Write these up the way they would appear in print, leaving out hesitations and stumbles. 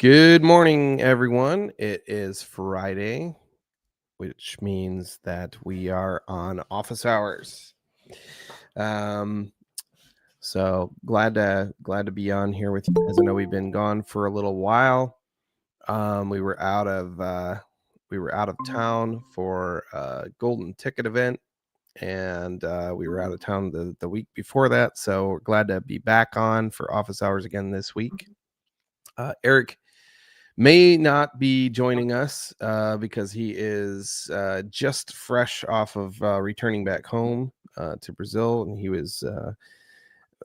Good morning, everyone. It is Friday, which means that we are on office hours. Um, so glad to be on here with you guys. I know we've been gone for a little while. We were out of town for a golden ticket event, and we were out of town the week before that. So we're glad to be back on for office hours again this week. Eric may not be joining us because he is just fresh off of returning back home to Brazil, and he was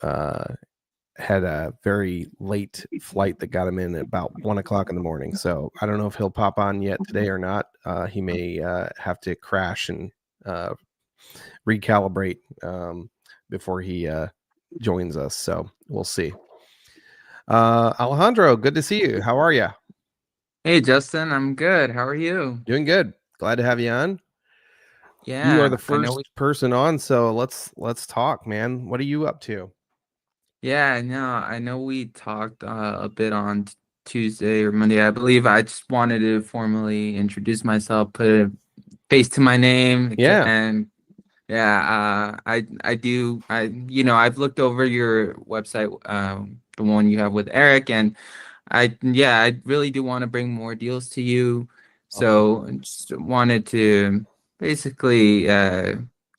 had a very late flight that got him in at about 1 o'clock in the morning. So I don't know if he'll pop on yet today or not. He may have to crash and recalibrate before he joins us. So we'll see. Alejandro, good to see you. How are you? Hey Justin, I'm good. How are you? Doing good. Glad to have you on. You are the Yeah, I know. first person on, so let's talk, man. What are you up to? I know we talked a bit on Tuesday or Monday, I believe. I just wanted to formally introduce myself, put a face to my name, Yeah. and I've looked over your website, the one you have with Eric, and I really do want to bring more deals to you. Awesome. So just wanted to basically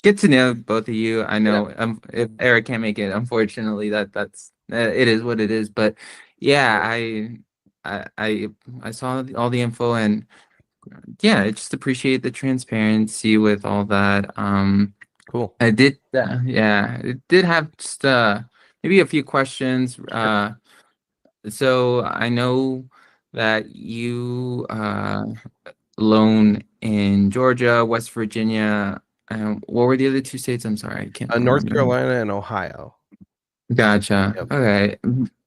get to know both of you. I Yeah. know if Eric can't make it, unfortunately, that's it is what it is. But yeah, I saw all the info, and yeah, I just appreciate the transparency with all that. Cool. I did, it did have just maybe a few questions. Sure. So I know that you loan in Georgia, West Virginia. What were the other two states? I'm sorry, I can't North remember. Carolina and Ohio. Gotcha. Yep. Okay.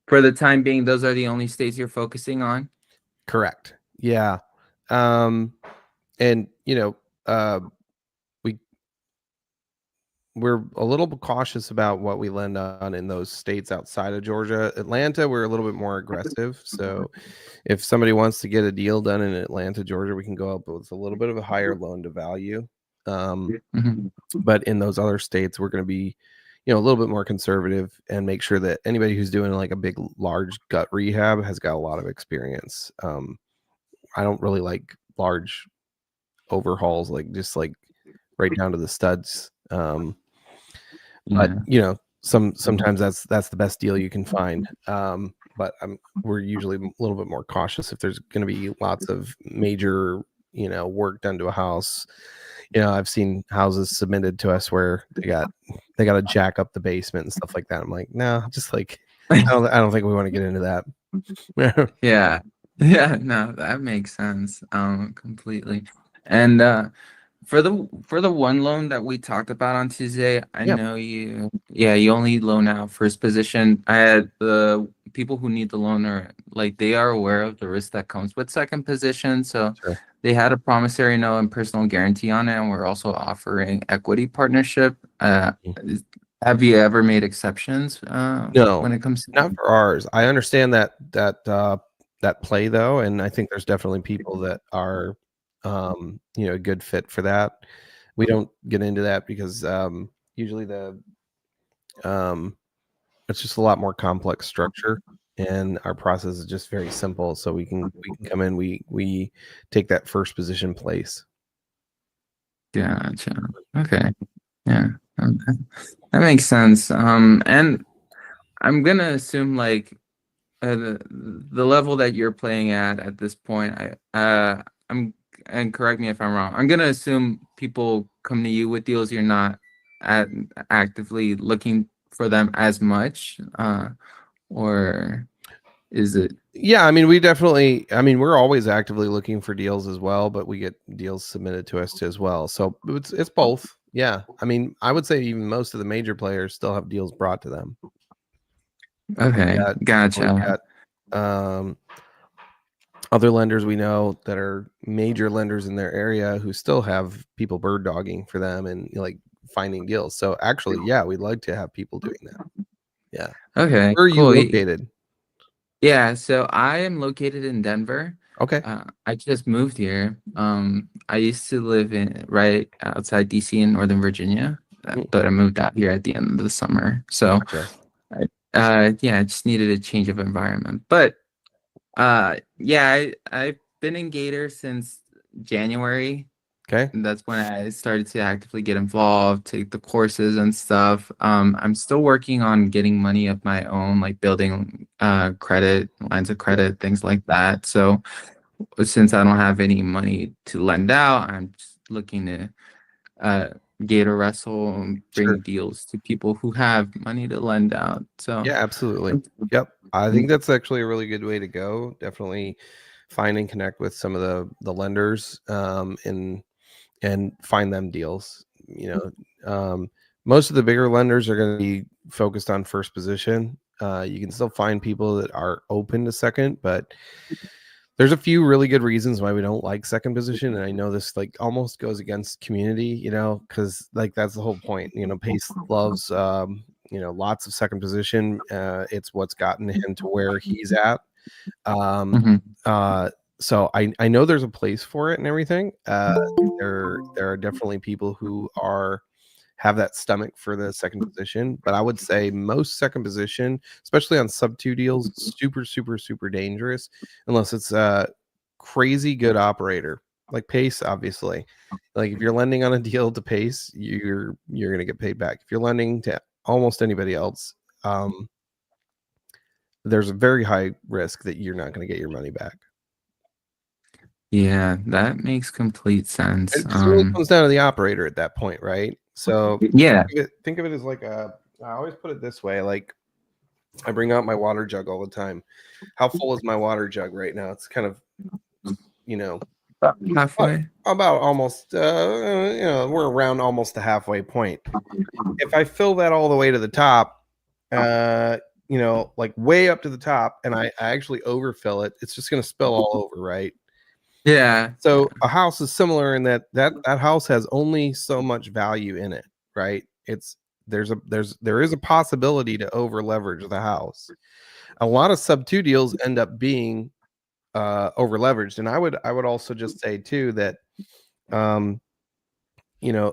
For the time being, those are the only states you're focusing on? Correct. Yeah. Um, and we we're a little bit cautious about what we lend on in those states outside of Georgia. Atlanta, we're a little bit more aggressive. So if somebody wants to get a deal done in Atlanta, Georgia, we can go up with a little bit of a higher loan to value. Mhm. But in those other states, we're going to be, a little bit more conservative and make sure that anybody who's doing like a big, large gut rehab has got a lot of experience. I don't really like large overhauls, like just like right down to the studs. But Yeah. sometimes that's the best deal you can find. But we're usually a little bit more cautious if there's going to be lots of major, work done to a house. I've seen houses submitted to us where they got to jack up the basement and stuff like that. I'm like, no, just like I don't think we want to get into that. Yeah. Yeah, no, that makes sense. Completely. And for the one loan that we talked about on Tuesday, I Yeah, know you only loan out first position. I had the people who need the loan are like they are aware of the risk that comes with second position. So sure. they had a promissory note and personal guarantee on it, and we're also offering equity partnership. Have you ever made exceptions No, when it comes to not for ours. I understand that play though, and I think there's definitely people that are a good fit for that. We don't get into that because usually the it's just a lot more complex structure, and our process is just very simple. So we can come in, we take that first position place. Gotcha. Okay. Yeah. Okay. That makes sense. And I'm gonna assume like the level that you're playing at this point, I'm and correct me if I'm wrong. I'm gonna assume people come to you with deals you're not at actively looking for them as much, or is it? Yeah, we're always actively looking for deals as well, but we get deals submitted to us as well. So it's both. Yeah. I would say even most of the major players still have deals brought to them. Okay, We've gotcha. got um, other lenders we know that are major lenders in their area who still have people bird dogging for them and like finding deals. So actually, yeah, we'd like to have people doing that. Yeah. Okay, Where are you cool. located? Yeah, so I am located in Denver. Okay. I just moved here. I used to live in right outside DC in Northern Virginia, Mm, but I moved out here at the end of the summer. So, gotcha. yeah, I just needed a change of environment. But yeah, I've been in Gator since January. Okay. And that's when I started to actively get involved, take the courses and stuff. I'm still working on getting money of my own, like building credit, lines of credit, things like that. So since I don't have any money to lend out, I'm just looking to uh, gator wrestle and Sure. bring deals to people who have money to lend out. So Yeah, absolutely. Yep. I think that's actually a really good way to go. Definitely find and connect with some of the lenders, and find them deals. Most of the bigger lenders are going to be focused on first position. You can still find people that are open to second, but there's a few really good reasons why we don't like second position. And I know this like almost goes against community, because like that's the whole point. Pace loves lots of second position. It's what's gotten him to where he's at. Um, Mhm. uh, so I know there's a place for it and everything. There are definitely people who have that stomach for the second position, but I would say most second position, especially on sub two deals, super super super dangerous unless it's a crazy good operator like Pace. Obviously, like if you're lending on a deal to Pace, you're gonna get paid back. If you're lending to almost anybody else, um, there's a very high risk that you're not going to get your money back. Yeah, that makes complete sense. It just really comes down to the operator at that point, right? So Yeah. think of it as like I always put it this way, like I bring out my water jug all the time. How full is my water jug right now? It's kind of, you know, uh, Halfway. about almost, we're around almost the halfway point. If I fill that all the way to the top, uh, like way up to the top, and I actually overfill it, it's just going to spill all over, right? Yeah. So a house is similar in that house has only so much value in it, right? There is a possibility to over leverage the house. A lot of sub two deals end up being over leveraged, and I would also just say too that um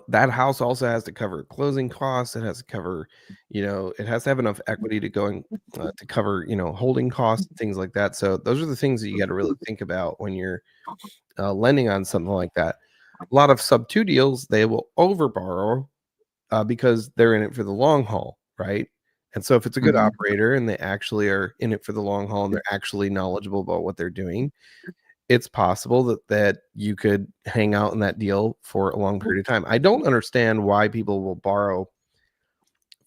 that house also has to cover closing costs. It has to cover, it has to have enough equity to to cover holding costs, things like that. So those are the things that you got to really think about when you're lending on something like that. A lot of sub two deals, they will over borrow because they're in it for the long haul, right? And so if it's a good Mhm. operator and they actually are in it for the long haul and they're actually knowledgeable about what they're doing, it's possible that you could hang out in that deal for a long period of time. I don't understand why people will borrow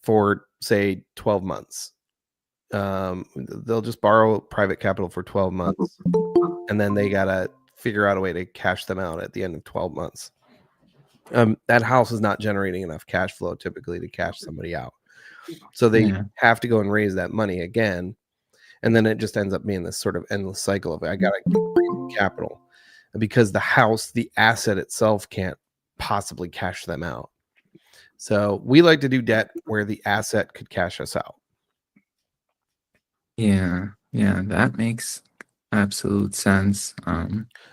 for say 12 months. They'll just borrow private capital for 12 months and then they gotta figure out a way to cash them out at the end of 12 months. That house is not generating enough cash flow typically to cash somebody out. So they Yeah. have to go and raise that money again. And then it just ends up being this sort of endless cycle of I got to keep raising capital because the house, the asset itself can't possibly cash them out. So we like to do debt where the asset could cash us out. Yeah. Yeah. That makes absolute sense.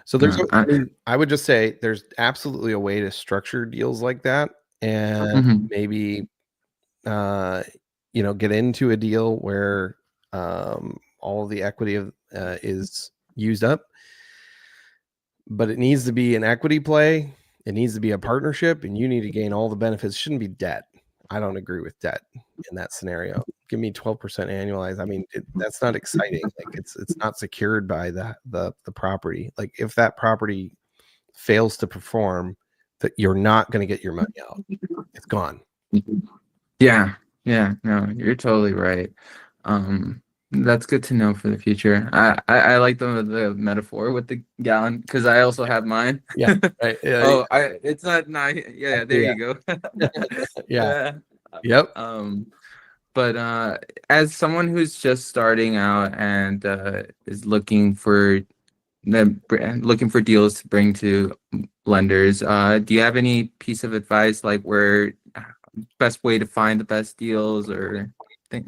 So Uh, I, I would just say there's absolutely a way to structure deals like that and mhm. maybe uh, get into a deal where all of the equity is used up, but it needs to be an equity play. It needs to be a partnership, and you need to gain all the benefits. It shouldn't be debt. I don't agree with debt in that scenario. Give me 12% annualized. I mean, that's not exciting. Like it's not secured by the property. Like if that property fails to perform, that you're not going to get your money out. It's gone. Yeah. Yeah. No, you're totally right. That's good to know for the future. I like the metaphor with the gallon because I also have mine. Yeah. Right. Yeah. Oh, it's not. Yeah, there Yeah. you go. Yeah. Yeah. Yep. Um, but as someone who's just starting out and is looking for deals to bring to lenders, do you have any piece of advice like where best way to find the best deals or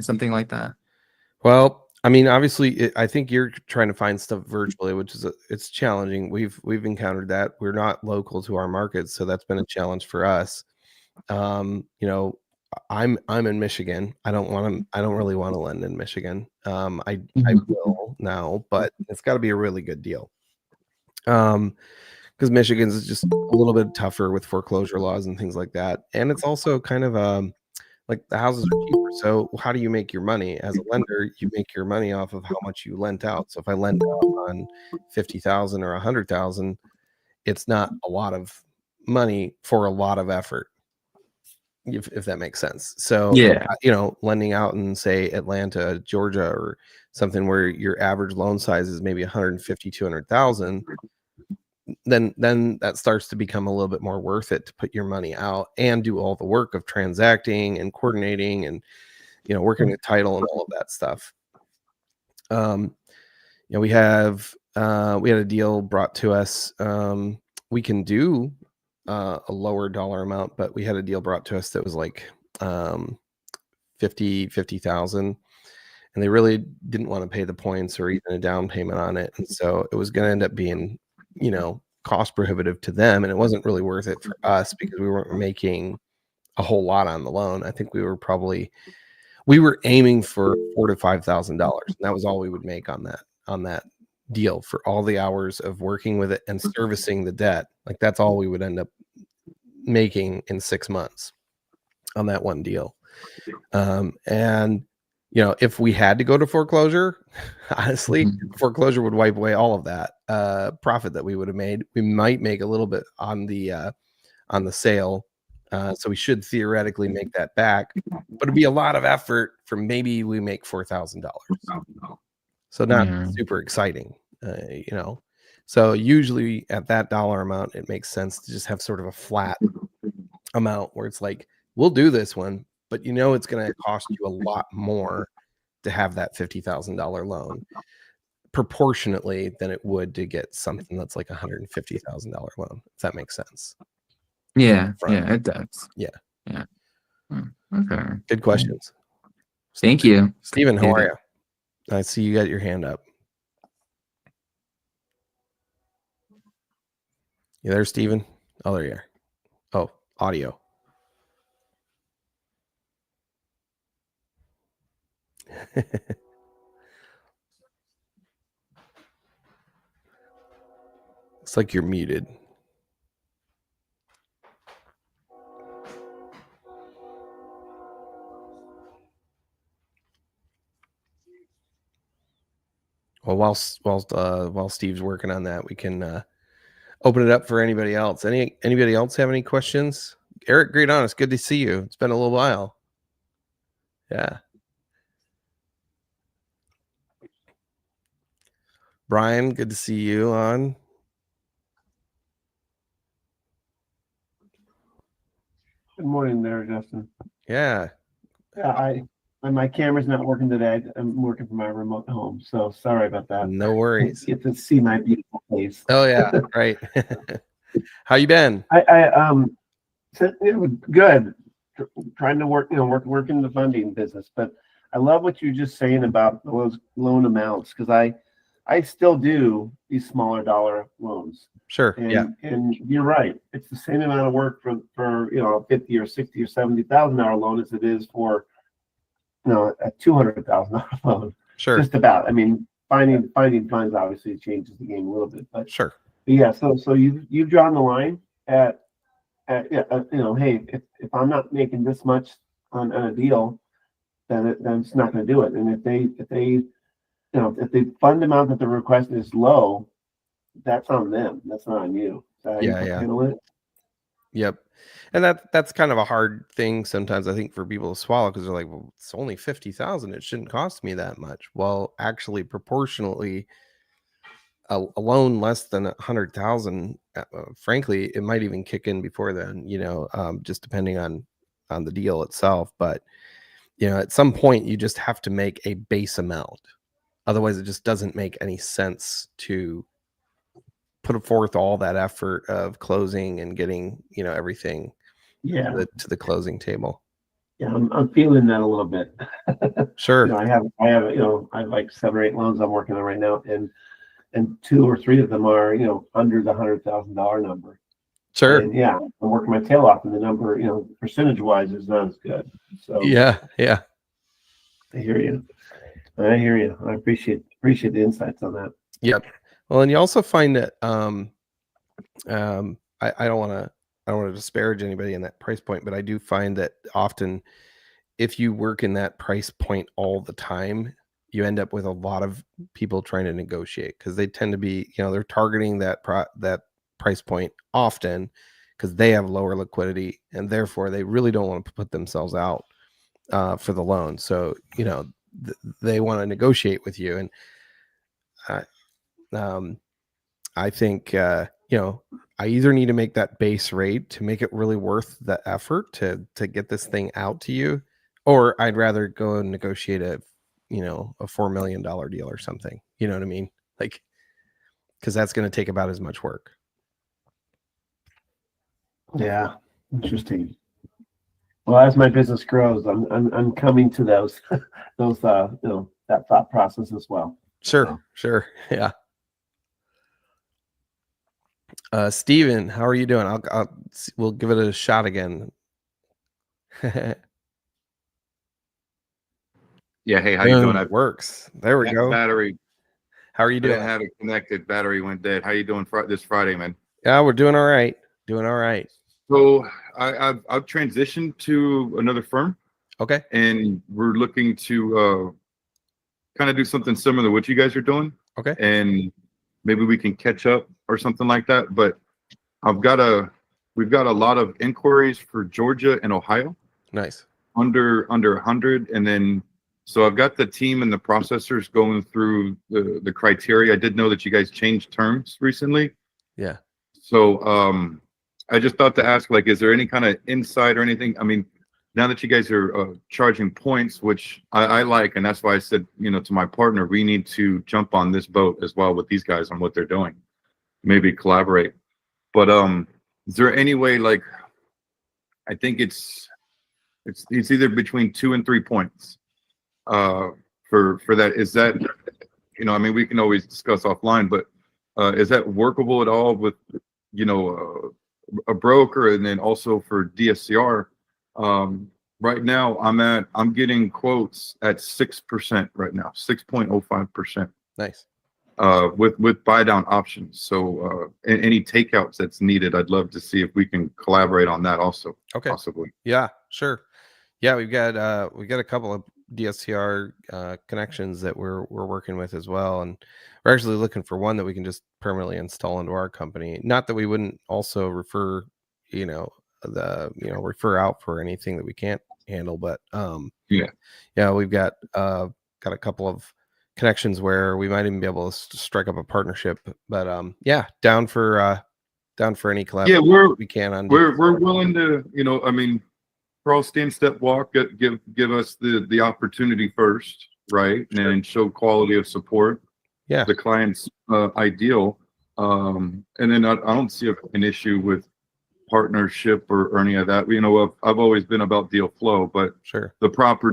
something like that? Well, I mean, obviously, I think you're trying to find stuff virtually, which is it's challenging. We've encountered that. We're not local to our markets, so that's been a challenge for us. You know, I'm in Michigan. I don't really want to lend in Michigan. I will now, but it's got to be a really good deal. Because Michigan's is just a little bit tougher with foreclosure laws and things like that, and it's also kind of like the houses are cheaper. So how do you make your money as a lender? You make your money off of how much you lent out. So if I lend out on 50,000 or 100,000, it's not a lot of money for a lot of effort, if that makes sense. So Yeah. you know, lending out in say Atlanta, Georgia, or something where your average loan size is maybe 150, 200,000, then that starts to become a little bit more worth it to put your money out and do all the work of transacting and coordinating and, you know, working with title and all of that stuff. You know, we had a deal brought to us. We can do a lower dollar amount, but we had a deal brought to us that was like 50,000, and they really didn't want to pay the points or even a down payment on it, and so it was going to end up being, you know, cost prohibitive to them, and it wasn't really worth it for us because we weren't making a whole lot on the loan. I think we were aiming for $4,000 to $5,000, and that was all we would make on that deal for all the hours of working with it and servicing the debt. Like that's all we would end up making in 6 months on that one deal. And you know, if we had to go to foreclosure, honestly, foreclosure would wipe away all of that profit that we would have made. We might make a little bit on the sale, so we should theoretically make that back, but it'd be a lot of effort for maybe we make $4,000. So not super exciting, you know. So usually at that dollar amount, it makes sense to just have sort of a flat amount where it's like, we'll do this one, but you know it's going to cost you a lot more to have that $50,000 loan proportionately than it would to get something that's like $150,000 loan, if that makes sense. Yeah, it does. Yeah. Okay. Good questions. Thank you. Steven, how are you? I see you got your hand up. You there, Steven? Oh, there you are. Oh, audio. It's like you're muted. Well, while Steve's working on that, we can open it up for anybody else. Anybody else have any questions? Eric, great honest, good to see you. It's been a little while. Yeah. Brian, good to see you on. Good morning there, Justin. Yeah. My camera's not working today. I'm working from my remote home, so sorry about that. No worries. Get to see my beautiful face. Oh yeah, right. How you been? Good. Trying to work in the funding business, but I love what you're just saying about those loan amounts because I still do these smaller dollar loans. Sure. And you're right. It's the same amount of work for a 50 or 60 or $70,000 loan as it is for a $200,000 loan. Sure. Just about. I mean, finding funds obviously changes the game a little bit, but sure. But yeah. So you've drawn the line at hey, if I'm not making this much on a deal, then it's not going to do it. And if the fund amount that they're requesting is low, that's on them. That's not on you. Handle it? Yep. And that's kind of a hard thing sometimes, I think, for people to swallow because they're like, well, it's only 50,000. It shouldn't cost me that much. Well, actually, proportionally, a loan less than 100,000, frankly, it might even kick in before then, just depending on the deal itself. But, at some point, you just have to make a base amount. Otherwise, it just doesn't make any sense to put forth all that effort of closing and getting, everything to the closing table. Yeah, I'm feeling that a little bit. Sure. I have, I have like 7 or 8 loans I'm working on right now, and 2 or 3 of them are, under the $100,000 number. Sure. And yeah, I'm working my tail off, and the number, percentage wise, is not as good. So Yeah. Yeah. I hear you. I hear you. I appreciate the insights on that. Yep. Well, and you also find that I don't want to disparage anybody in that price point, but I do find that often if you work in that price point all the time, you end up with a lot of people trying to negotiate because they tend to be, they're targeting that price point often because they have lower liquidity and therefore they really don't want to put themselves out for the loan. So, they want to negotiate with you. And I think, I either need to make that base rate to make it really worth the effort to get this thing out to you, or I'd rather go and negotiate a $4 million deal or something. You know what I mean? Like, because that's going to take about as much work. Yeah, interesting. Well, as my business grows, I'm coming to those that thought process as well. Sure. Yeah. Steven, how are you doing? We'll give it a shot again. Yeah, hey, how you doing? It works. There we go. Battery. How are you I doing? didn't have it connected. Battery went dead. How you doing this Friday, man? Yeah, we're doing all right. Doing all right. So I've transitioned to another firm. Okay. And we're looking to kind of do something similar to what you guys are doing. Okay. And maybe we can catch up or something like that. But we've got a lot of inquiries for Georgia and Ohio. Nice. Under 100, and then so I've got the team and the processors going through the criteria. I did know that you guys changed terms recently. Yeah. So I just thought to ask, like, is there any kind of insight or anything? I mean, now that you guys are charging points, which I like, and that's why I said, to my partner, we need to jump on this boat as well with these guys on what they're doing, maybe collaborate. But is there any way, like, I think it's either between 2 and 3 points for that. Is that, I mean, we can always discuss offline, but is that workable at all with, a broker? And then also for DSCR, right now I'm getting quotes at 6% right now, 6.05%. Nice. With buy down options. So any takeouts that's needed, I'd love to see if we can collaborate on that also. Okay. Possibly. Yeah, sure. Yeah, we've got a couple of DSCR connections that we're working with as well, and we're actually looking for one that we can just permanently install into our company. Not that we wouldn't also refer out for anything that we can't handle, but yeah, we've got a couple of connections where we might even be able to strike up a partnership. But yeah, down for any collaboration. Yeah, we can on we're willing to, I mean, crawl, stand, step, walk, give us the opportunity first, right? Sure. And show quality of support. Yeah. The client's ideal. And then I don't see an issue with partnership or any of that. I've always been about deal flow, but sure, the proper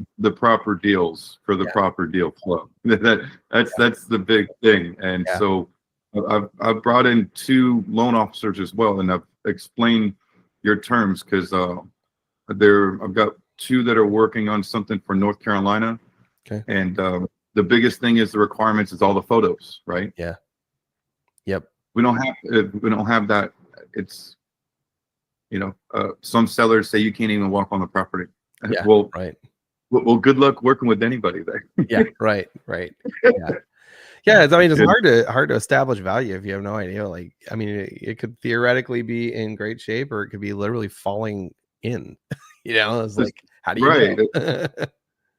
deals for the proper deal flow. That's the big thing. And so I've brought in 2 loan officers as well, and I've explained your terms because I've got 2 that are working on something for North Carolina. Okay. And the biggest thing is the requirements is all the photos, right? Yeah. Yep. We don't have that. It's, some sellers say you can't even walk on the property. Yeah. Well, right. Well, good luck working with anybody there. Yeah. Right. Yeah. Yeah, I mean, it's hard to establish value if you have no idea. Like, I mean, it could theoretically be in great shape, or it could be literally falling in. It's like, how do you know?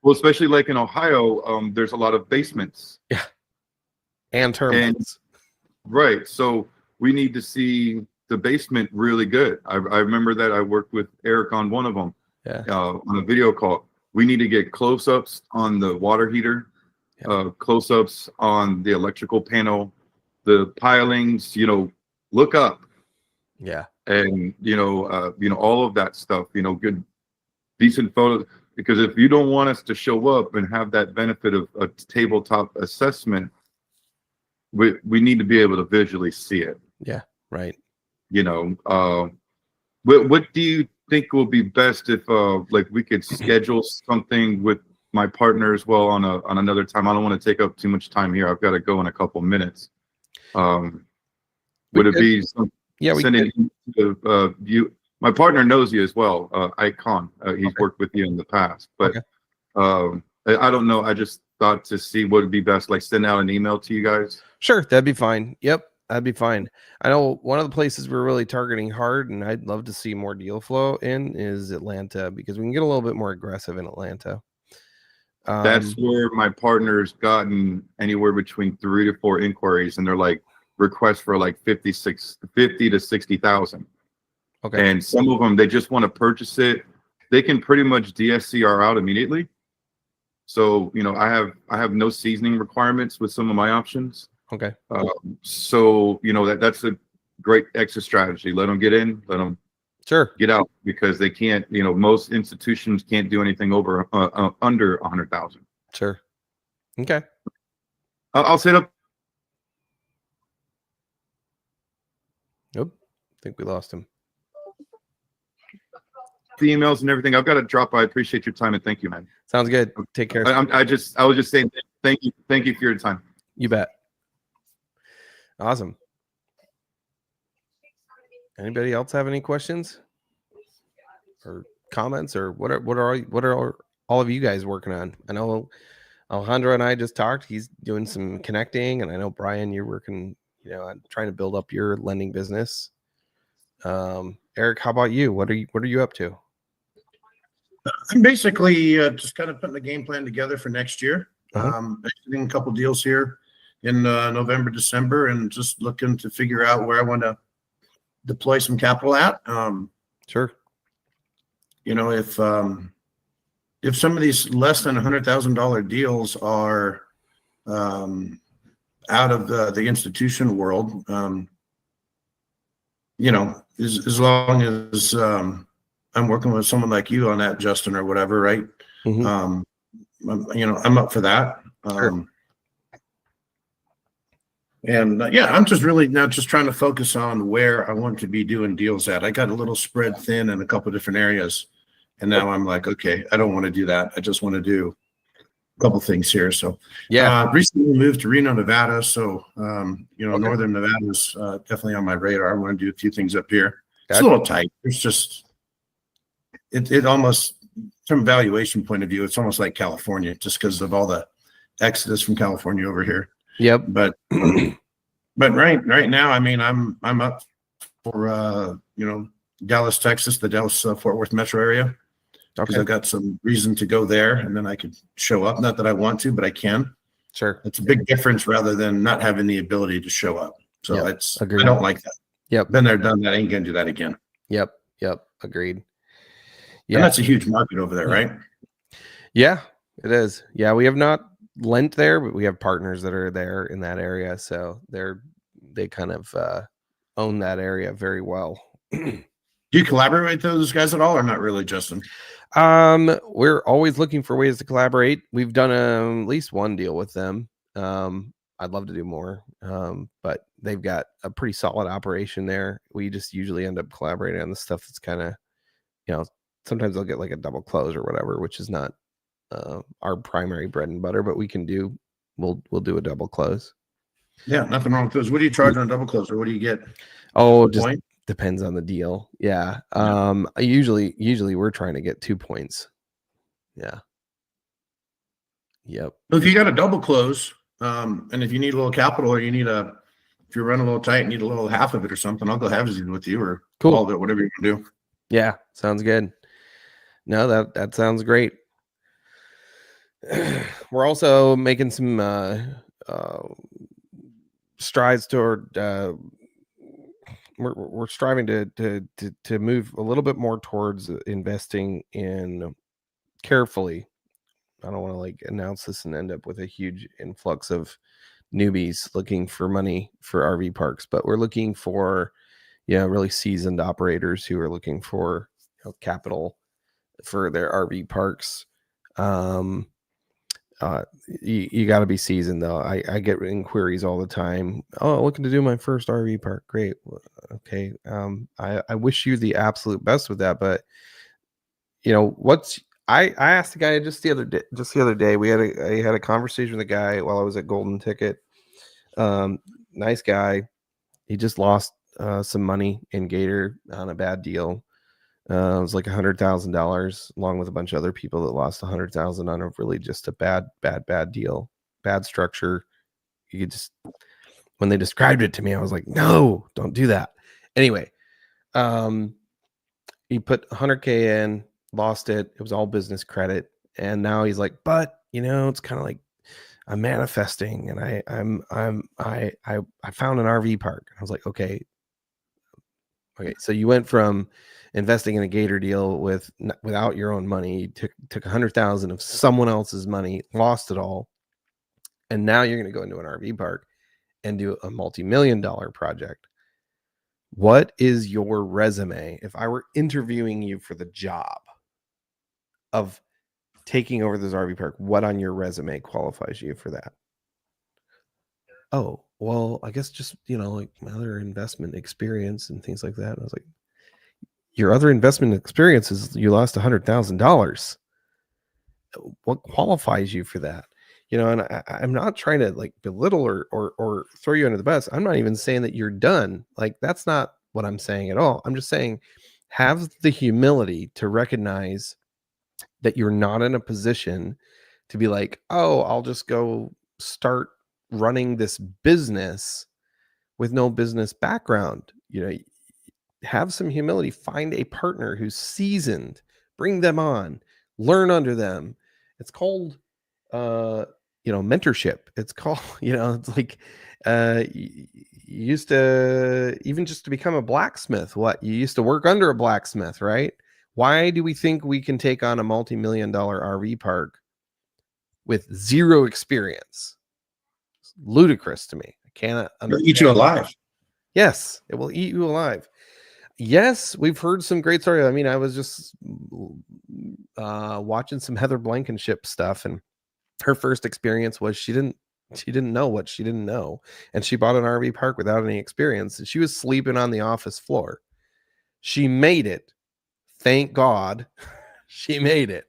Well, especially like in Ohio, there's a lot of basements. Yeah, and termites. Right. So we need to see the basement really good. I remember that I worked with Eric on one of them. Yeah. On a video call. We need to get close-ups on the water heater. Close-ups on the electrical panel, the pilings, look up. Yeah. And all of that stuff, good decent photos. Because if you don't want us to show up and have that benefit of a tabletop assessment, we need to be able to visually see it. Yeah, right. You know, what do you think will be best if like we could schedule something with my partner as well on another time? I don't want to take up too much time here. I've got to go in a couple minutes. Would it be some, yeah, we sending you? My partner knows you as well, Icon. He's worked with you in the past, but I don't know. I just thought to see what would be best, like send out an email to you guys. Sure, that'd be fine. Yep, that'd be fine. I know one of the places we're really targeting hard, and I'd love to see more deal flow in, is Atlanta, because we can get a little bit more aggressive in Atlanta. That's where my partner's gotten anywhere between 3 to 4 inquiries, and they're like requests for like 50 to 60,000. Okay. And some of them, they just want to purchase it. They can pretty much DSCR out immediately. So, you know, I have no seasoning requirements with some of my options. Okay. So, you know, that's a great exit strategy. Let them get in, let them get out, because they can't, you know, most institutions can't do anything over under 100,000. Sure. Okay. I'll set up. Nope. I think we lost him. The emails and everything. I've got to drop. I appreciate your time and thank you, man. Sounds good. Take care. I was just saying thank you for your time. You bet. Awesome. Anybody else have any questions or comments, or what are all of you guys working on? I know Alejandro and I just talked. He's doing some connecting, and I know Brian, you're working, you know, on trying to build up your lending business. Eric, how about you? What are you up to? I'm basically just kind of putting the game plan together for next year. Exiting a couple deals here in November, December, and just looking to figure out where I want to deploy some capital at. Sure. You know, if some of these less than $100,000 deals are out of the institution world, you know, as long as I'm working with someone like you on that, Justin, or whatever, right? You know, I'm up for that. Sure. And yeah, I'm just really now just trying to focus on where I want to be doing deals at. I got a little spread thin in a couple different areas, and now I'm like, okay, I don't want to do that. I just want to do a couple things here. So recently moved to Reno, Nevada. So you know, Northern Nevada is definitely on my radar. I want to do a few things up here. It's a little tight. It's just it almost, from a valuation point of view, it's almost like California, just because of all the exodus from California over here. Yep. But right now, I mean, I'm up for you know, Dallas, Texas, the Dallas Fort Worth metro area, because I've got some reason to go there, and then I could show up. Not that I want to, but I can. Sure. It's a big difference rather than not having the ability to show up. So I don't like that. Yep. Been there, done that. I ain't gonna do that again. Yep. Agreed. Yeah. And that's a huge market over there, right? Yeah, it is. Yeah, we have not lent there, but we have partners that are there in that area, so they kind of own that area very well. Do you collaborate with those guys at all, or not really, Justin? We're always looking for ways to collaborate. We've done at least one deal with them. I'd love to do more, but they've got a pretty solid operation there. We just usually end up collaborating on the stuff that's kind of, you know, sometimes they'll get like a double close or whatever, which is not our primary bread and butter, but we'll do a double close. Yeah, nothing wrong with those. What do you charge on a double close, or what do you get? Oh, just depends on the deal. Yeah. Usually we're trying to get 2 points. Yeah. Yep. If you got a double close, and if you need a little capital, or if you're running a little tight, need a little half of it or something, I'll go half with you, or all of it, whatever you can do. Yeah, sounds good. No, that sounds great. We're also making some strides toward we're striving to move a little bit more towards investing in carefully. I don't want to like announce this and end up with a huge influx of newbies looking for money for RV parks, but we're looking for really seasoned operators who are looking for capital for their RV parks. You got to be seasoned though. I get inquiries all the time. Oh, looking to do my first RV park. Great. Okay. I wish you the absolute best with that, but you know, I asked the guy just the other day, I had a conversation with a guy while I was at Golden Ticket. Nice guy. He just lost some money in Gator on a bad deal. It was like $100,000, along with a bunch of other people that lost $100,000 on a really just a bad deal, bad structure. You could just, when they described it to me, I was like, no, don't do that. Anyway, he put 100K in, lost it. It was all business credit, and now he's like, but you know, it's kind of like I'm manifesting, and I found an RV park. I was like, okay, so you went from investing in a Gator deal without your own money, took 100,000 of someone else's money, lost it all, and now you're going to go into an RV park and do a multi-million-dollar project. What is your resume? If I were interviewing you for the job of taking over this RV park, what on your resume qualifies you for that? Oh, well, I guess just, you know, like my other investment experience and things like that. And I was like, your other investment experience is you lost $100,000. What qualifies you for that? You know, and I'm not trying to like belittle or throw you under the bus. I'm not even saying that you're done. Like, that's not what I'm saying at all. I'm just saying have the humility to recognize that you're not in a position to be like, oh, I'll just go start running this business with no business background. You know, have some humility, find a partner who's seasoned, bring them on, learn under them. It's called you know, mentorship. It's called, you know, it's like you used to, even just to become a blacksmith, what you used to work under a blacksmith, right? Why do we think we can take on a multi-million-dollar RV park with zero experience? It's ludicrous to me. I cannot understand. It'll eat you alive. Yes, it will eat you alive. Yes, we've heard some great stories. I mean, I was just watching some Heather Blankenship stuff, and her first experience was she didn't know what she didn't know, and she bought an RV park without any experience, and she was sleeping on the office floor. She made it. Thank God she made it.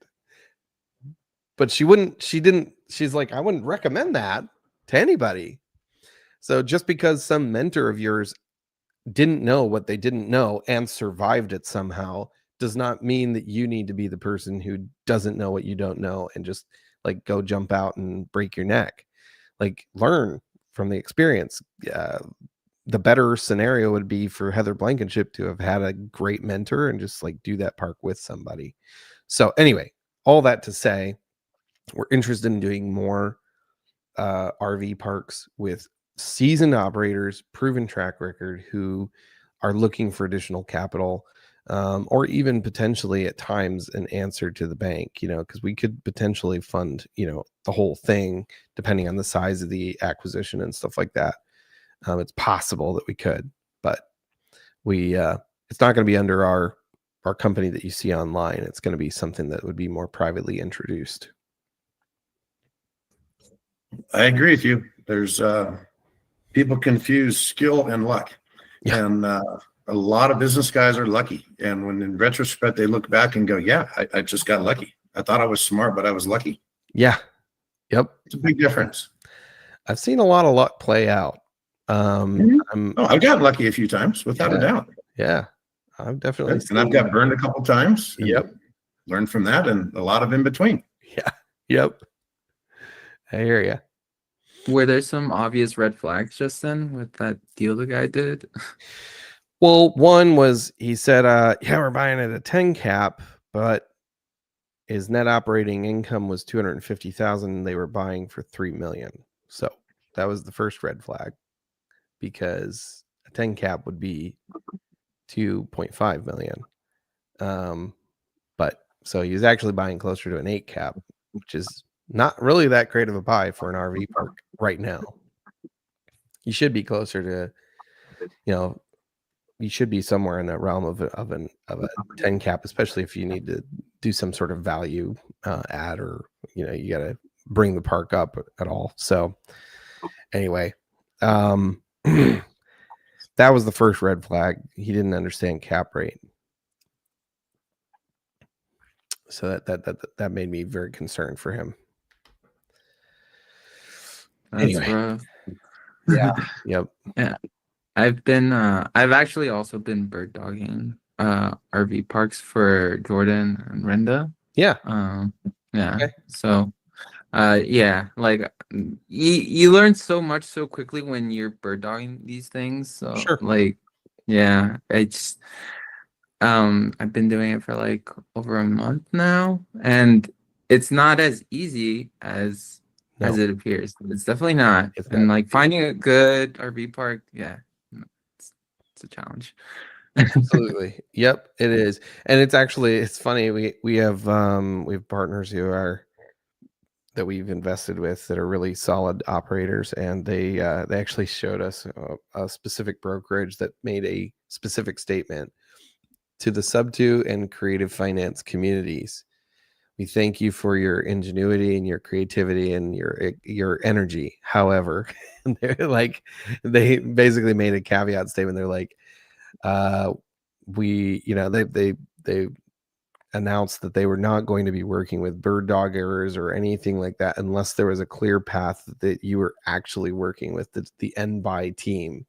But she's like, I wouldn't recommend that to anybody. So just because some mentor of yours didn't know what they didn't know and survived it somehow does not mean that you need to be the person who doesn't know what you don't know and just like go jump out and break your neck. Like, learn from the experience. The better scenario would be for Heather Blankenship to have had a great mentor and just like do that park with somebody. So anyway, all that to say, we're interested in doing more RV parks with seasoned operators, proven track record, who are looking for additional capital, or even potentially at times an answer to the bank, you know, because we could potentially fund, you know, the whole thing depending on the size of the acquisition and stuff like that. It's possible that we could, but it's not going to be under our company that you see online. It's going to be something that would be more privately introduced. I agree with you. There's people confuse skill and luck. Yeah. And a lot of business guys are lucky. And when in retrospect, they look back and go, yeah, I just got lucky. I thought I was smart, but I was lucky. Yeah. Yep. It's a big difference. I've seen a lot of luck play out. I've got lucky a few times, without a doubt. Yeah. I've definitely And I've got burned a couple times. Yep. Learned from that, and a lot of in between. Yeah. Yep. I hear you. Were there some obvious red flags just then with that deal the guy did? Well, one was he said, yeah, we're buying at a 10 cap, but his net operating income was 250,000. They were buying for 3 million. So that was the first red flag, because a 10 cap would be 2.5 million. But so he was actually buying closer to an 8 cap, which is not really that great of a buy for an RV park right now. You should be closer to, you know, you should be somewhere in that realm of a 10 cap, especially if you need to do some sort of value add, or you got to bring the park up at all. So anyway, that was the first red flag. He didn't understand cap rate. So that made me very concerned for him. That's rough. Yeah. Yep. Yeah. I've actually also been bird dogging RV parks for Jordan and Renda. Yeah. Yeah. Okay. So yeah, like you learn so much so quickly when you're bird dogging these things. So Sure. like yeah, it's I've been doing it for like over a month now, and it's not as easy as it appears. It's definitely not. And like finding a good RV park, yeah, it's a challenge. Absolutely. Yep, it is. And it's funny. We have partners that we've invested with that are really solid operators, and they actually showed us a specific brokerage that made a specific statement to the sub-2 and creative finance communities. We thank you for your ingenuity and your creativity and your energy. However, they basically made a caveat statement. They're like, they announced that they were not going to be working with bird doggers or anything like that unless there was a clear path that you were actually working with the end buy team.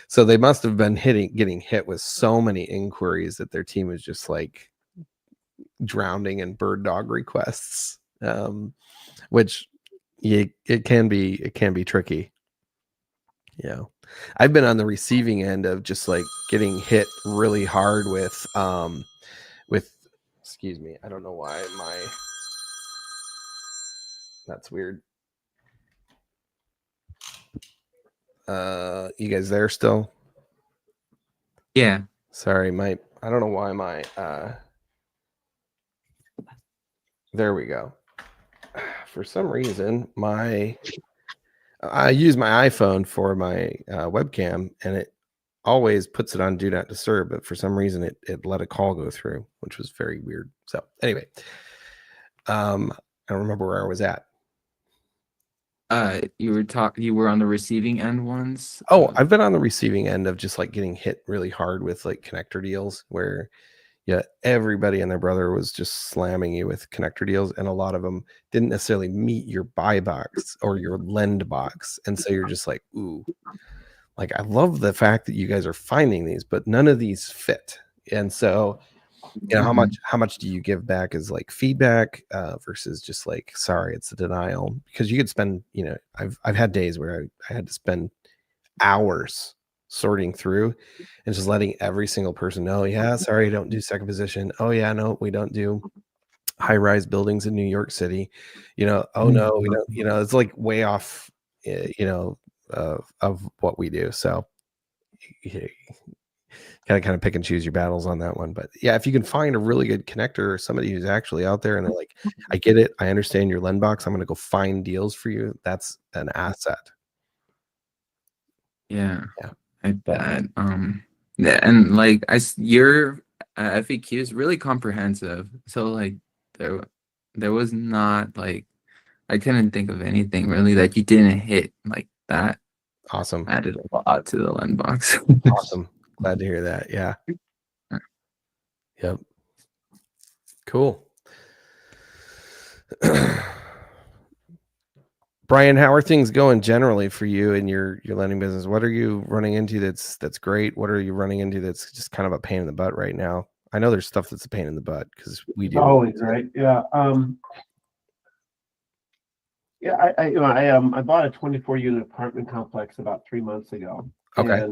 So they must have been getting hit with so many inquiries that their team was just like drowning in bird dog requests, which it can be tricky. I've been on the receiving end of just like getting hit really hard with excuse me, I don't know why that's weird. You guys there still? Yeah. Sorry, I don't know why there we go. For some reason, I use my iPhone for my webcam, and it always puts it on do not disturb, but for some reason it let a call go through, which was very weird. So anyway, I don't remember where I was at. You were on the receiving end once. Oh, I've been on the receiving end of just like getting hit really hard with like connector deals where everybody and their brother was just slamming you with connector deals, and a lot of them didn't necessarily meet your buy box or your lend box. And so you're just like, ooh, like I love the fact that you guys are finding these, but none of these fit. And so, how much do you give back as like feedback versus just like, sorry, it's a denial? Because you could spend, I've had days where I had to spend hours sorting through and just letting every single person know, yeah, sorry, don't do second position. Oh yeah, no, we don't do high-rise buildings in New York City. Oh no, we don't. It's like way off. Of what we do. So kind of pick and choose your battles on that one. But yeah, if you can find a really good connector or somebody who's actually out there and they're like, I get it, I understand your lend box, I'm going to go find deals for you, that's an asset. Yeah. I bet. And like your FAQ is really comprehensive. So like there was not like I couldn't think of anything really that you didn't hit like that. Awesome. Added a lot to the lend box. Awesome. Glad to hear that. Yeah. Yep. Cool. Brian, how are things going generally for you in your lending business? What are you running into that's great? What are you running into that's just kind of a pain in the butt right now? I know there's stuff that's a pain in the butt because we do. Always, right? Yeah. Yeah, I bought a 24-unit apartment complex about 3 months ago. Okay.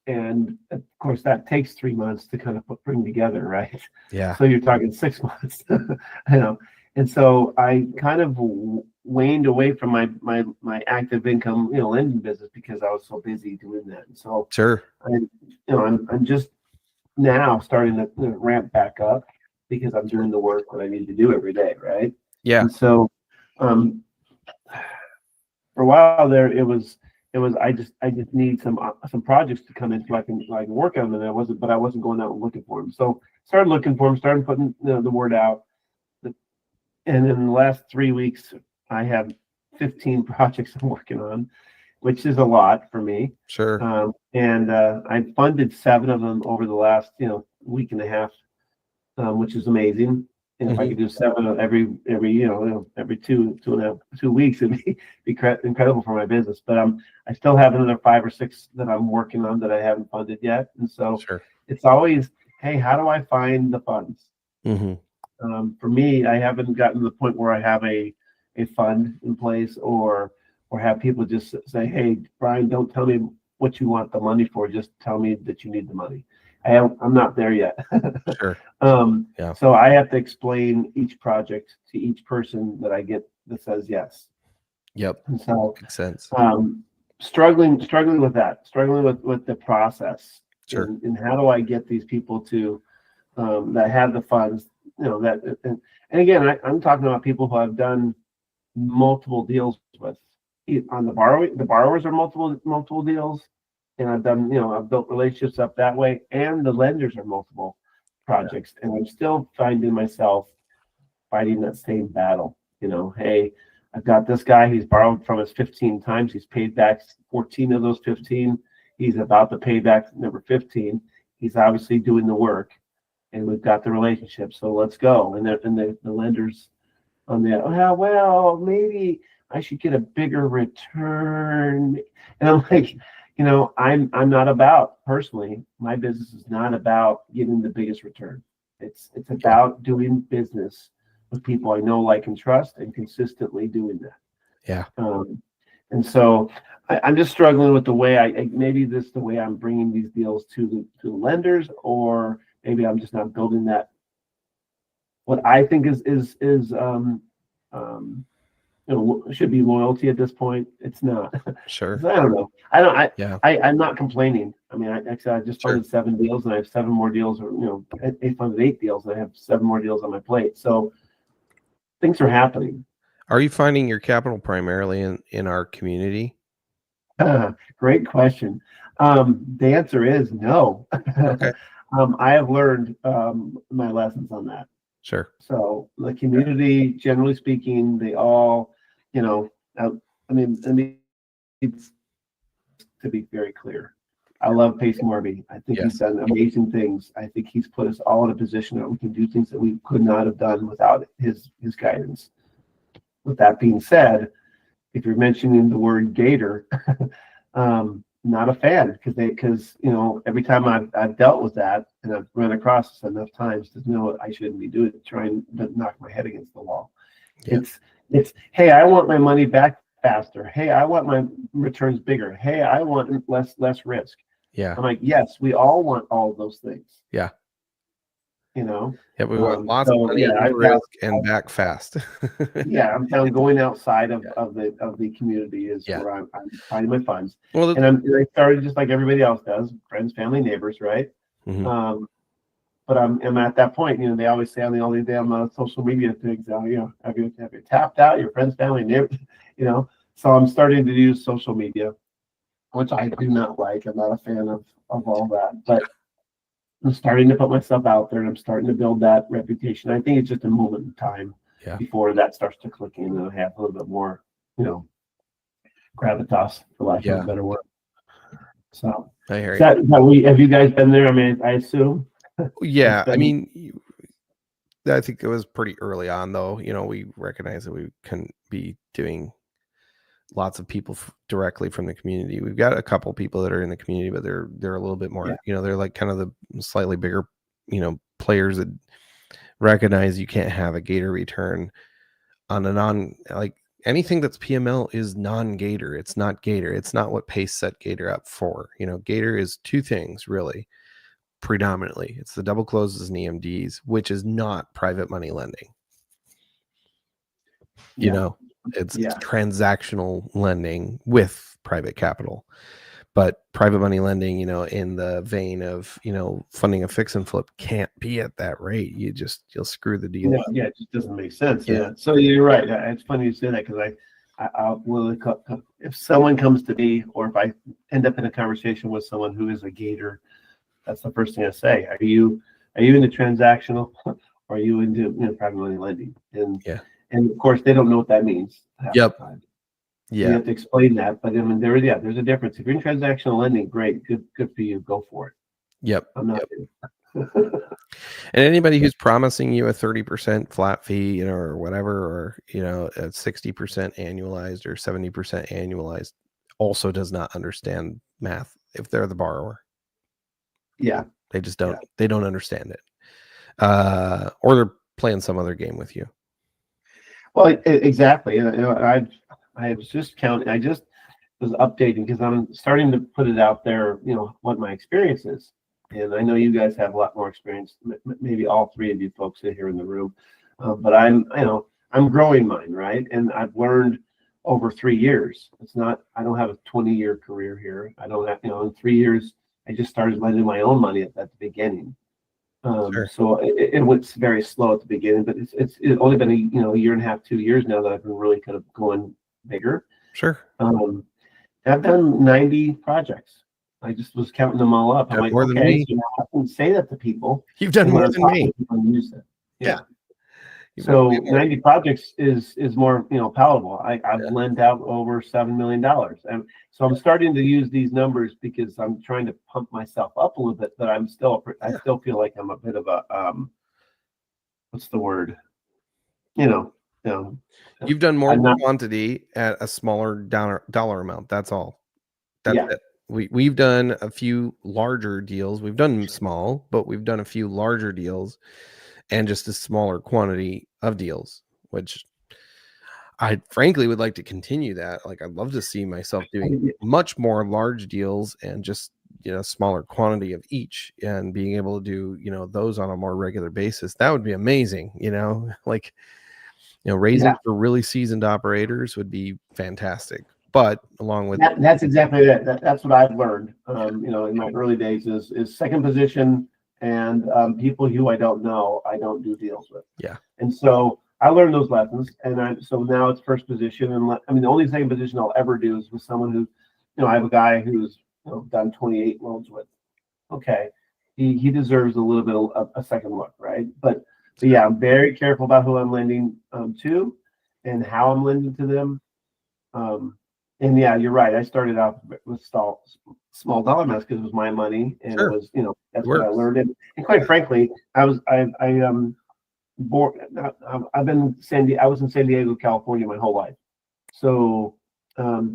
And of course that takes 3 months to kind of bring together, right? Yeah. So you're talking 6 months, And so I kind of waned away from my active income, lending business because I was so busy doing that. And so sure, I'm just now starting to ramp back up because I'm doing the work that I need to do every day, right? Yeah. And so for a while there, it was I just need some projects to come in so I can work on them. And I wasn't going out and looking for them. So started looking for them, started putting the word out. And in the last 3 weeks, I have 15 projects I'm working on, which is a lot for me. Sure. I funded 7 of them over the last week and a half, which is amazing. And if I could do 7 of every 2 weeks, it'd be incredible for my business. But I still have another 5 or 6 that I'm working on that I haven't funded yet. And so Sure. it's always, hey, how do I find the funds? Mm-hmm. For me, I haven't gotten to the point where I have a fund in place or have people just say, hey, Brian, don't tell me what you want the money for. Just tell me that you need the money. I'm not there yet. Sure. Yeah. So I have to explain each project to each person that I get that says yes. Yep. And so Makes sense. struggling with that, struggling with the process. Sure. And how do I get these people to that have the funds, and again, I'm talking about people who I've done multiple deals with. On the borrowers are multiple deals, and I've built relationships up that way, and the lenders are multiple projects, and I'm still finding myself fighting that same battle. Hey, I've got this guy, he's borrowed from us 15 times, he's paid back 14 of those 15, he's about to pay back number 15, he's obviously doing the work, and we've got the relationship, so let's go. And the lenders on the, well, maybe I should get a bigger return. And I'm like, I'm not about, personally, my business is not about getting the biggest return. It's about doing business with people I know, like, and trust, and consistently doing that. Yeah. And so I'm just struggling with the way maybe this is the way I'm bringing these deals to the lenders, or maybe I'm just not building that. What I think is should be loyalty at this point. It's not. Sure. I don't know. I'm not complaining. I mean, I just funded 7 deals, and I have 7 more deals, or I funded 8 deals, and I have 7 more deals on my plate. So things are happening. Are you finding your capital primarily in our community? Great question. The answer is no. Okay. I have learned my lessons on that. Sure. So the community, generally speaking, they all, I mean, it's, to be very clear, I love Pace Morby. I think he's done amazing things. I think he's put us all in a position where we can do things that we could not have done without his guidance. With that being said, if you're mentioning the word gator, not a fan, because every time I've dealt with that, and I've run across this enough times to know I shouldn't be doing it, trying to knock my head against the wall. Yeah. It's hey, I want my money back faster. Hey, I want my returns bigger. Hey, I want less risk. Yeah. I'm like, yes, we all want all of those things. Yeah. Yeah, we want lots of money, risk, and back fast. Yeah, I'm going outside of the community is where I'm finding my funds. Well, and I started just like everybody else does, friends, family, neighbors, right? Mm-hmm. But I'm at that point. They always say on the only damn social media things, have you tapped out your friends, family, neighbors? So I'm starting to use social media, which I do not like. I'm not a fan of all that, but I'm starting to put myself out there, and I'm starting to build that reputation. I think it's just a moment in time before that starts to click in, and I have a little bit more, gravitas, for lack of a better word. So I hear you. Have you guys been there? I mean, I assume. Yeah, I mean, I think it was pretty early on, though. We recognize that we couldn't be doing lots of people directly from the community. We've got a couple people that are in the community, but they're a little bit more, they're like kind of the slightly bigger, players that recognize you can't have a gator return on like anything that's PML is non-gator. It's not gator. It's not what Pace set gator up for. Gator is 2 things really, predominantly. It's the double closes and EMDs, which is not private money lending. It's transactional lending with private capital, but private money lending, in the vein of, funding a fix and flip can't be at that rate. You'll screw the deal up. Yeah, it just doesn't make sense. Yeah. So you're right. It's funny you say that, because if someone comes to me, or if I end up in a conversation with someone who is a gator, that's the first thing I say. Are you into transactional, or are you into private money lending? And of course they don't know what that means half the time. You have to explain that, but I mean there's a difference. If you're in transactional lending, great, good for you, go for it. Yep. I'm not. And anybody who's promising you a 30% flat fee, or whatever, or a 60% annualized or 70% annualized, also does not understand math if they're the borrower. Yeah. They just don't. They don't understand it, or they're playing some other game with you. Well, exactly. I was just counting. I just was updating because I'm starting to put it out there. What my experience is. And I know you guys have a lot more experience. Maybe all three of you folks are here in the room, but I'm growing mine, right? And I've learned over 3 years. It's not. I don't have a 20-year career here. I don't have. In 3 years, I just started lending my own money at the beginning. Sure. So it went very slow at the beginning, but it's only been a year and a half, 2 years now that I've been really kind of going bigger. Sure. I've done 90 projects. I just was counting them all up. I'm like, more than okay, me. so now I can say that to people. You've done more than me. Use it. Yeah. So 90 projects is more palatable. I've lent out over $7 million, and so I'm starting to use these numbers because I'm trying to pump myself up a little bit. But I still feel like I'm a bit of a what's the word? You've done more quantity at a smaller dollar amount. That's all. That's it. We've done a few larger deals. We've done small, but we've done a few larger deals and just a smaller quantity of deals, which I frankly would like to continue that. Like, I'd love to see myself doing much more large deals and just, smaller quantity of each, and being able to do, those on a more regular basis. That would be amazing. Raising for really seasoned operators would be fantastic. But along with that's exactly it. That's what I've learned. In my early days is second position, and people who I don't know, I don't do deals with. Yeah. And so I learned those lessons, and so now it's first position. And the only second position I'll ever do is with someone who, I have a guy who's done 28 loans with. Okay, he deserves a little bit of a second look, right? But yeah, I'm very careful about who I'm lending to, and how I'm lending to them. And yeah, you're right. I started off with small dollar amounts because it was my money, and it was, that's what I learned. And quite frankly, I was in San Diego, California my whole life, so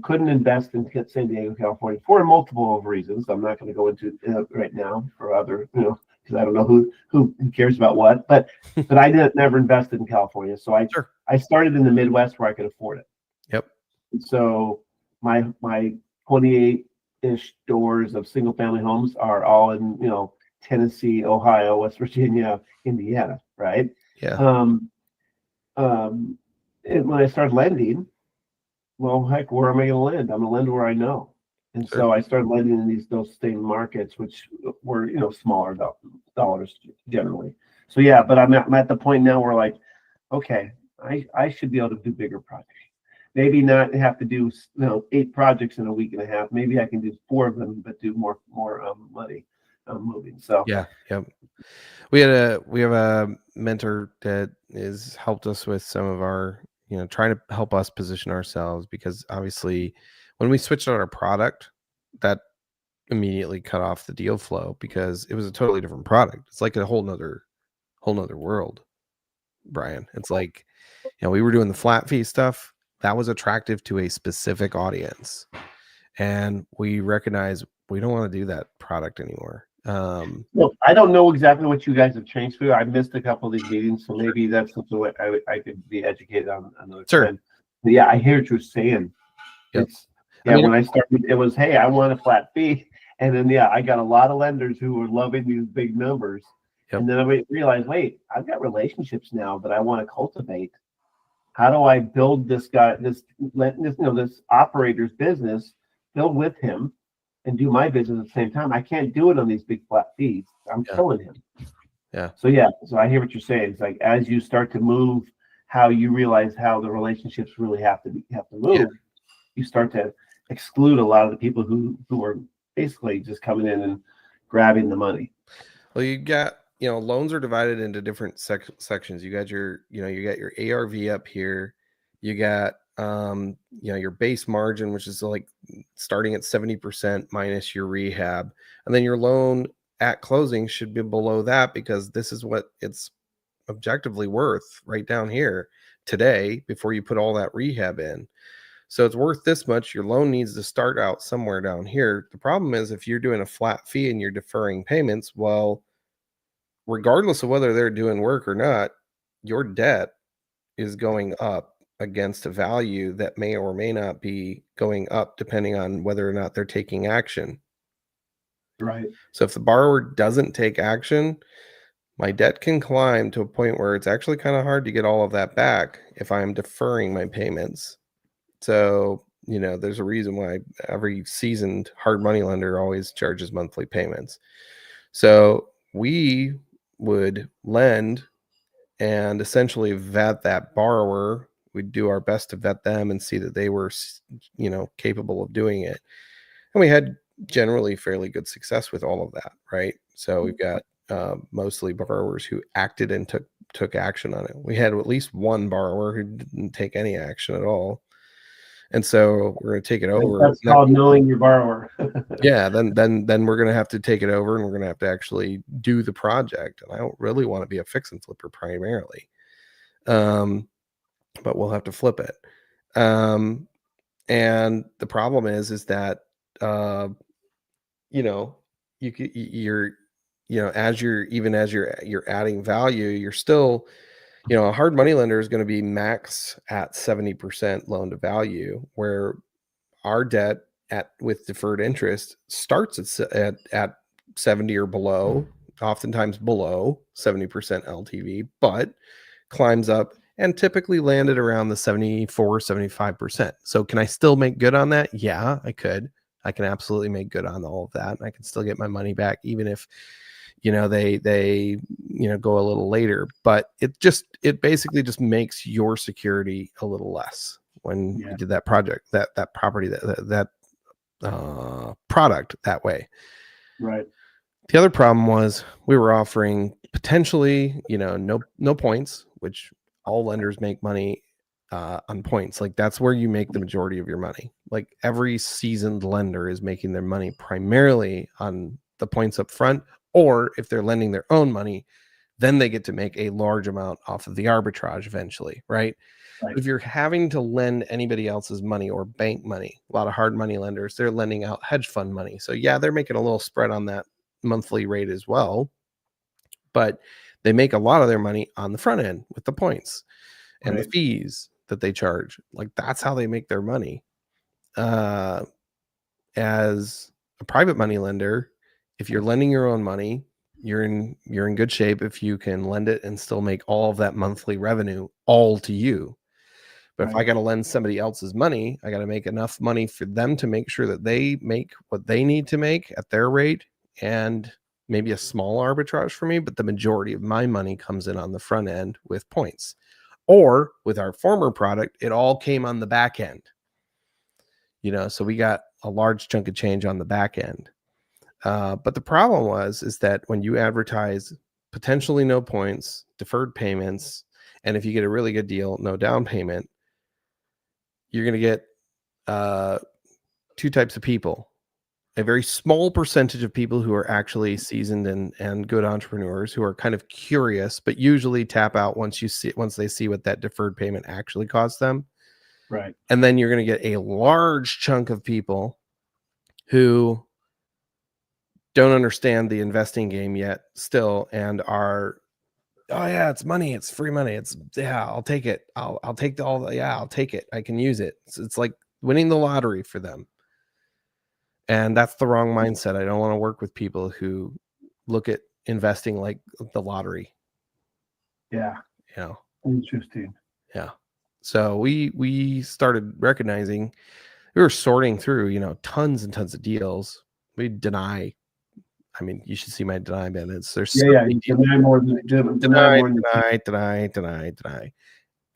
couldn't invest in San Diego, California for multiple reasons. I'm not going to go into right now for other, because I don't know who cares about what, but I never invested in California, so I started in the Midwest where I could afford it. Yep. So my 28-ish doors of single family homes are all in Tennessee, Ohio, West Virginia, Indiana, right? Yeah. And when I started lending, well, heck, where am I going to lend? I'm going to lend where I know. And so I started lending in those same markets, which were smaller dollars generally. So yeah, but I'm at the point now where, like, okay, I should be able to do bigger projects. Maybe not have to do 8 projects in a week and a half. Maybe I can do 4 of them, but do more money moving. So yeah. We have a mentor that has helped us with some of our, trying to help us position ourselves, because obviously when we switched out our product, that immediately cut off the deal flow because it was a totally different product. It's like a whole nother world, Brian. It's like, we were doing the flat fee stuff that was attractive to a specific audience, and we recognize we don't want to do that product anymore. Well, I don't know exactly what you guys have changed for. I missed a couple of these meetings, so maybe that's something I could be educated on another time. But yeah, I hear what you're saying. Yep. When I started, it was, hey, I want a flat fee, and then I got a lot of lenders who were loving these big numbers, and then I realized, wait, I've got relationships now that I want to cultivate. How do I build this operator's business, build with him, and do my business at the same time? I can't do it on these big flat fees. I'm killing him. Yeah. So I hear what you're saying. It's like, as you start to move how you realize how the relationships really have to move. Yeah. You start to exclude a lot of the people who are basically just coming in and grabbing the money. Well, you got, loans are divided into different sections. You got your, you got your ARV up here. You got, your base margin, which is like starting at 70% minus your rehab. And then your loan at closing should be below that, because this is what it's objectively worth right down here today before you put all that rehab in. So it's worth this much. Your loan needs to start out somewhere down here. The problem is, if you're doing a flat fee and you're deferring payments, well, regardless of whether they're doing work or not, your debt is going up against a value that may or may not be going up depending on whether or not they're taking action. Right. So if the borrower doesn't take action, my debt can climb to a point where it's actually kind of hard to get all of that back if I'm deferring my payments. So, there's a reason why every seasoned hard money lender always charges monthly payments. So we would lend and essentially vet that borrower. We'd do our best to vet them and see that they were, capable of doing it. And we had generally fairly good success with all of that, right? So we've got mostly borrowers who acted and took action on it. We had at least one borrower who didn't take any action at all. And so we're going to take it over. That's called knowing your borrower. Yeah, then we're going to have to take it over, and we're going to have to actually do the project. And I don't really want to be a fix and flipper primarily, but we'll have to flip it. And the problem is that as you're adding value, you're still, a hard money lender is going to be max at 70% loan to value, where our debt with deferred interest starts at 70 or below, oftentimes below 70% LTV, but climbs up and typically landed around the 74, 75%. So can I still make good on that? Yeah, I could. I can absolutely make good on all of that. And I can still get my money back, even if, they go a little later. But it basically just makes your security a little less when you did that project, that property, that product that way. Right. The other problem was we were offering potentially, no points, which all lenders make money on points. Like, that's where you make the majority of your money. Like, every seasoned lender is making their money primarily on the points up front, or if they're lending their own money, then they get to make a large amount off of the arbitrage eventually, right? If you're having to lend anybody else's money or bank money, a lot of hard money lenders, they're lending out hedge fund money. So yeah, they're making a little spread on that monthly rate as well, but they make a lot of their money on the front end with the points and the fees that they charge. Like, that's how they make their money. As a private money lender, if you're lending your own money, you're in good shape if you can lend it and still make all of that monthly revenue all to you. But if I got to lend somebody else's money, I got to make enough money for them to make sure that they make what they need to make at their rate, and maybe a small arbitrage for me, but the majority of my money comes in on the front end with points. Or with our former product, it all came on the back end. So we got a large chunk of change on the back end. But the problem is that when you advertise potentially no points, deferred payments, and if you get a really good deal, no down payment, you're going to get two types of people. A very small percentage of people who are actually seasoned and good entrepreneurs who are kind of curious, but usually tap out once they see what that deferred payment actually costs them. Right. And then you're going to get a large chunk of people who don't understand the investing game yet still, and are, oh yeah, it's money, it's free money, I'll take it, I'll take I'll take it, I can use it. It's like winning the lottery for them, and that's the wrong mindset. I don't want to work with people who look at investing like the lottery. Interesting. So we started recognizing, we were sorting through tons and tons of deals. We deny, I mean, you should see my deny minutes. There's you deny more than deny.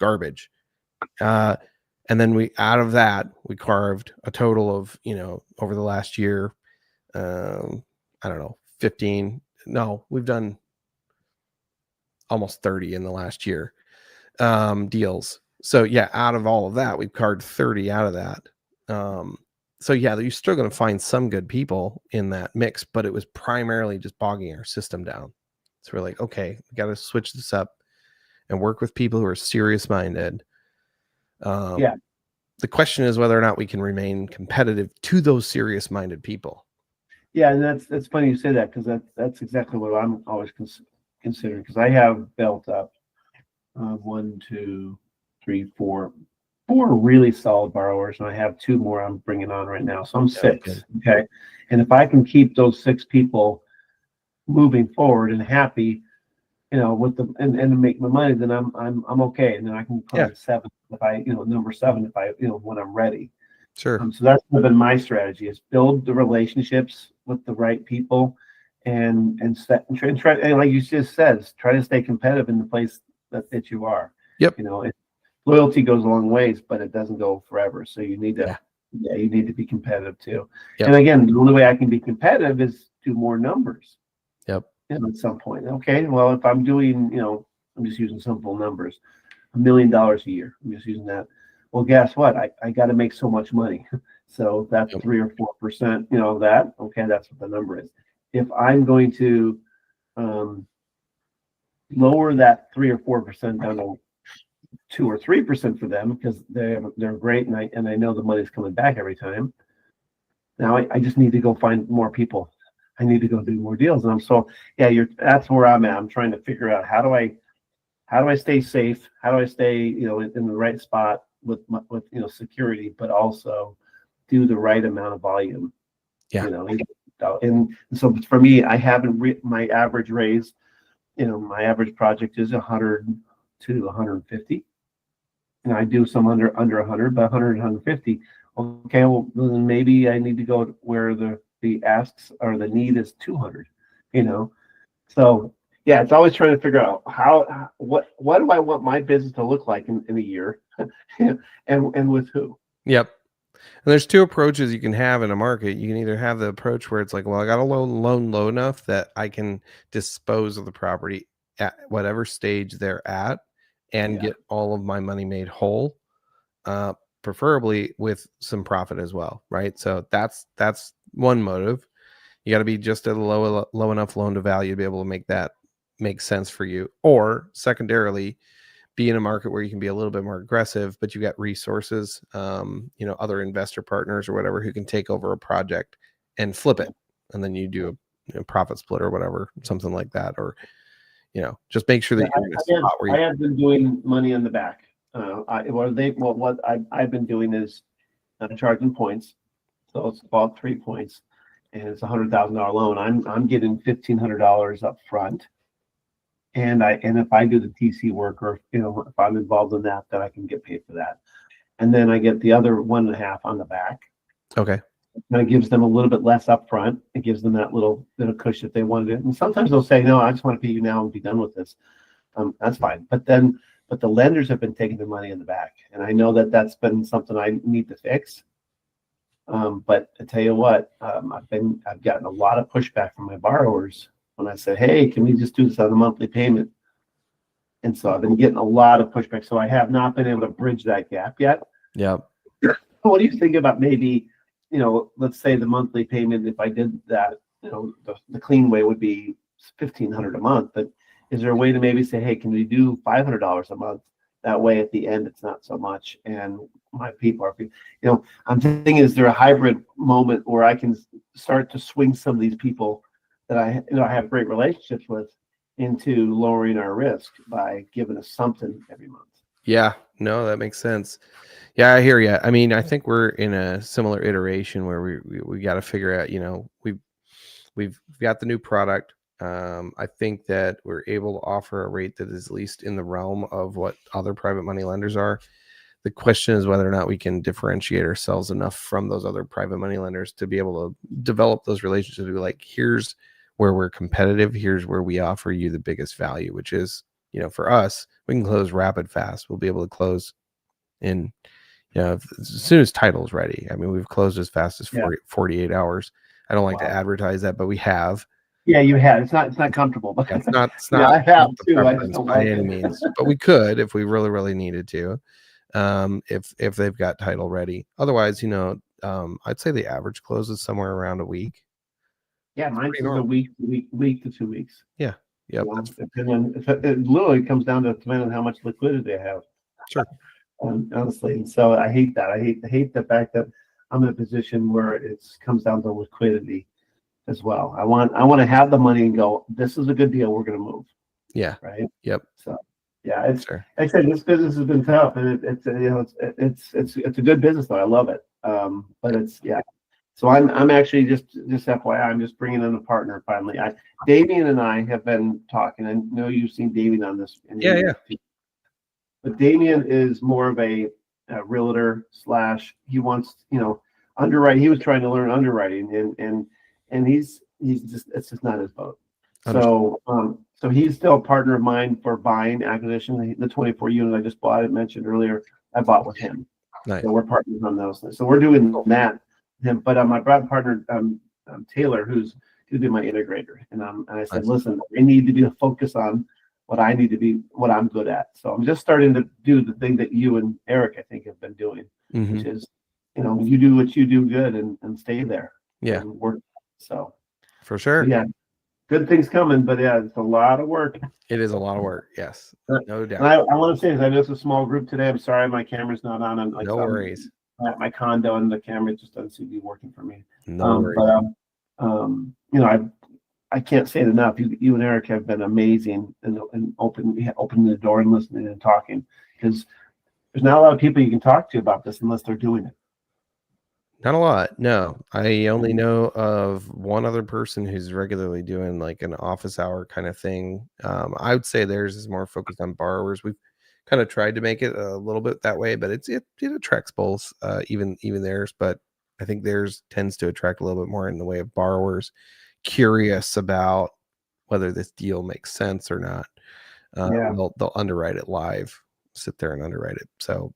garbage. And then out of that, we carved a total of, over the last year, I don't know, 15. No, we've done almost 30 in the last year deals. So yeah, out of all of that, we've carved 30 out of that. So yeah, you're still going to find some good people in that mix, but it was primarily just bogging our system down. So we're like, okay, we got to switch this up and work with people who are serious minded. Yeah. The question is whether or not we can remain competitive to those serious minded people. Yeah, and that's funny you say that, because that's exactly what I'm always considering, because I have built up 1, 2, 3, 4 really solid borrowers, and I have 2 more I'm bringing on right now, so I'm 6. Okay, and if I can keep those 6 people moving forward and happy, with them and make my money, then I'm okay, and then I can put on 7 if I number 7 if I when I'm ready. Sure. So that's been my strategy, is build the relationships with the right people, and try, and like you just said, try to stay competitive in the place that you are. Yep. Loyalty goes a long ways, but it doesn't go forever. So you need to, you need to be competitive too. Yep. And again, the only way I can be competitive is do more numbers. Yep. At some point. Okay. Well, if I'm doing, I'm just using simple numbers, $1 million a year. I'm just using that. Well, guess what? I got to make so much money. So that's 3 or 4%, of that. Okay. That's what the number is. If I'm going to lower that 3 or 4% down to 2 or 3% for them, because they're great, and I know the money's coming back every time. Now I just need to go find more people. I need to go do more deals, and that's where I'm at. I'm trying to figure out how do I stay safe? How do I stay in the right spot with security, but also do the right amount of volume. Yeah. And so for me, I haven't my average raise. My average project is 100 to 150. And I do some under 100, but 100 150. Okay, well then maybe I need to go where the asks or the need is 200. So yeah, it's always trying to figure out what do I want my business to look like in a year, and with who. Yep. And there's 2 approaches you can have in a market. You can either have the approach where it's like, well, I got a loan low enough that I can dispose of the property at whatever stage they're at and get all of my money made whole, preferably with some profit as well, right? So that's one motive. You got to be just at a low enough loan to value to be able to make that make sense for you. Or secondarily, be in a market where you can be a little bit more aggressive, but you got resources, other investor partners or whatever who can take over a project and flip it, and then you do a profit split or whatever, something like that, or just make sure that you're in a spot where I have been doing money in the back. What I've been doing is charging points, so it's about 3 points, and it's $100,000 loan. I'm getting $1,500 up front. And if I do the TC work, or if I'm involved in that, then I can get paid for that. And then I get the other 1.5 on the back. Okay. And it gives them a little bit less up front. It gives them that little bit of cushion if they wanted it. And sometimes they'll say, no, I just want to pay you now and be done with this. That's fine. But the lenders have been taking the money in the back, and I know that that's been something I need to fix. But I tell you what, I've gotten a lot of pushback from my borrowers when I said, hey, can we just do this on a monthly payment? And so I've been getting a lot of pushback. So I have not been able to bridge that gap yet. Yeah. What do you think about maybe, let's say the monthly payment, if I did that, the clean way would be $1,500 a month. But is there a way to maybe say, hey, can we do $500 a month? That way at the end, it's not so much. And my people are, I'm thinking, is there a hybrid moment where I can start to swing some of these people that I have great relationships with into lowering our risk by giving us something every month? Yeah, no, that makes sense. Yeah, I hear you. I mean, I think we're in a similar iteration where we got to figure out, we've got the new product. I think that we're able to offer a rate that is at least in the realm of what other private money lenders are. The question is whether or not we can differentiate ourselves enough from those other private money lenders to be able to develop those relationships. Be like, here's where we're competitive. Here's where we offer you the biggest value, which is, for us, we can close rapid fast. We'll be able to close in, as soon as title's ready. I mean, we've closed as fast as 48 hours. I don't like to advertise that, but we have. Yeah, you had. It's not comfortable, but It's not I have the too. I just preference don't by like any it. means, but we could if we really, really needed to. If they've got title ready. Otherwise, I'd say the average close is somewhere around a week. Yeah, mine's pretty is a normal. week to 2 weeks. Yeah. Yep. It literally comes down to depending on how much liquidity they have. Sure. Honestly, and so I hate that. I hate the fact that I'm in a position where it comes down to liquidity as well. I want to have the money and go, this is a good deal. We're going to move. Yeah. Right. Yep. So yeah, it's sure. like I said, this business has been tough, and it's a good business though. I love it. But it's So I'm actually just FYI, I'm just bringing in a partner finally. Damien and I have been talking. I know you've seen Damien on this. Yeah. But Damien is more of a realtor / he wants underwrite. He was trying to learn underwriting, and he's just it's just not his boat. So he's still a partner of mine for buying acquisition. The 24 unit I just bought, I mentioned earlier, I bought with him. Nice. So we're partners on those things. So we're doing that. But my partner Taylor, who's going to be my integrator, and I said, listen, I need to be a focus on what I need to be, what I'm good at. So I'm just starting to do the thing that you and Eric, I think, have been doing, which is, you do what you do good and stay there. Yeah. And work. So for sure. Yeah. Good things coming, but it's a lot of work. It is a lot of work. Yes. No doubt. And I want to say this, I know it's a small group today. I'm sorry my camera's not on. No worries. At my condo, and the camera just doesn't seem to be working for me. No worries. But I can't say it enough. You and Eric have been amazing and opening the door and listening and talking, because there's not a lot of people you can talk to about this unless they're doing it. Not a lot. No, I only know of one other person who's regularly doing like an office hour kind of thing. I would say theirs is more focused on borrowers. We've kind of tried to make it a little bit that way, but it attracts both, even theirs. But I think theirs tends to attract a little bit more in the way of borrowers curious about whether this deal makes sense or not. They'll underwrite it live, sit there and underwrite it. So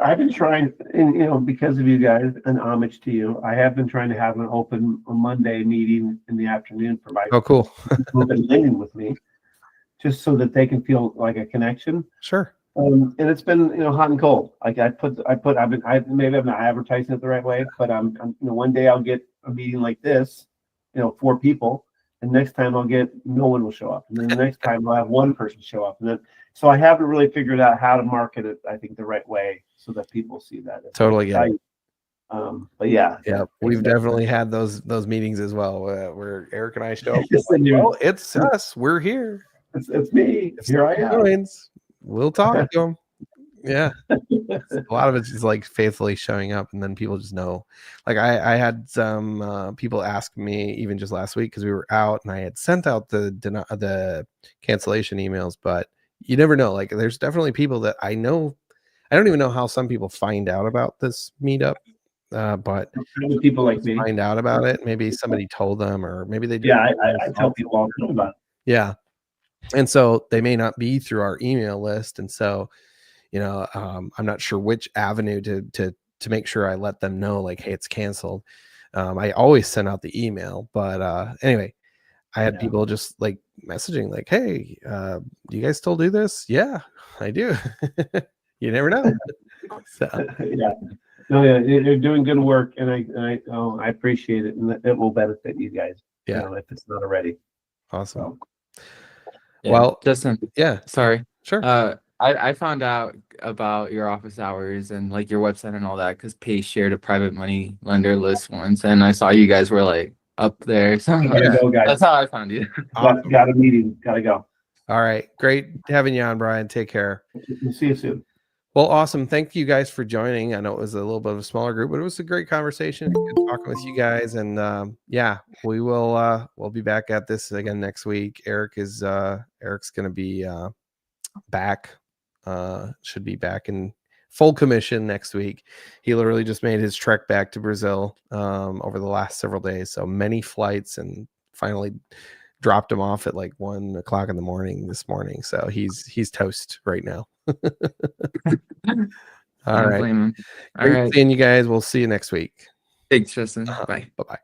I've been trying, and because of you guys, and homage to you, I have been trying to have an open Monday meeting in the afternoon for my cool open living with me, just so that they can feel like a connection. Sure. And it's been hot and cold. Like maybe I'm not advertising it the right way, but one day I'll get a meeting like this, 4 people, and next time I'll get no one will show up, and then the next time I'll have one person show up, and then so I haven't really figured out how to market it, I think, the right way so that people see that. Totally get it. But yeah, we've definitely had those meetings as well, where Eric and I show up. Well, it's us. We're here. It's me. Here I am. We'll talk to them. Yeah. A lot of it's just like faithfully showing up, and then people just know. Like I had some people ask me even just last week, because we were out and I had sent out the cancellation emails, but you never know. Like there's definitely people that I know. I don't even know how some people find out about this meetup, but people like me find out about it. Maybe somebody told them, or maybe they do. Yeah, I tell people all the time about it. Yeah. And so they may not be through our email list. And so, I'm not sure which avenue to make sure I let them know, like, hey, it's canceled. I always send out the email, but anyway, I had people just like messaging like, hey, do you guys still do this? Yeah, I do. You never know. So. They're doing good work, and I appreciate it, and it will benefit you guys. Yeah, if it's not already. Awesome. So. Yeah, well, Justin. Yeah. Sorry. Sure. I found out about your office hours and like your website and all that because Pace shared a private money lender list once, and I saw you guys were like up there. So Go, guys. That's how I found you. Awesome. Got a meeting. Gotta go. All right. Great having you on, Brian. Take care. We'll see you soon. Well, awesome. Thank you guys for joining. I know it was a little bit of a smaller group, but it was a great conversation. Good talking with you guys. And we will we'll be back at this again next week. Eric's gonna be back. Should be back in full commission next week. He literally just made his trek back to Brazil over the last several days. So many flights, and finally dropped him off at like 1 o'clock in the morning this morning, so he's toast right now. All Don't right. blame him. All Great right. seeing you guys. We'll see you next week. Thanks, Justin. Bye. Bye bye.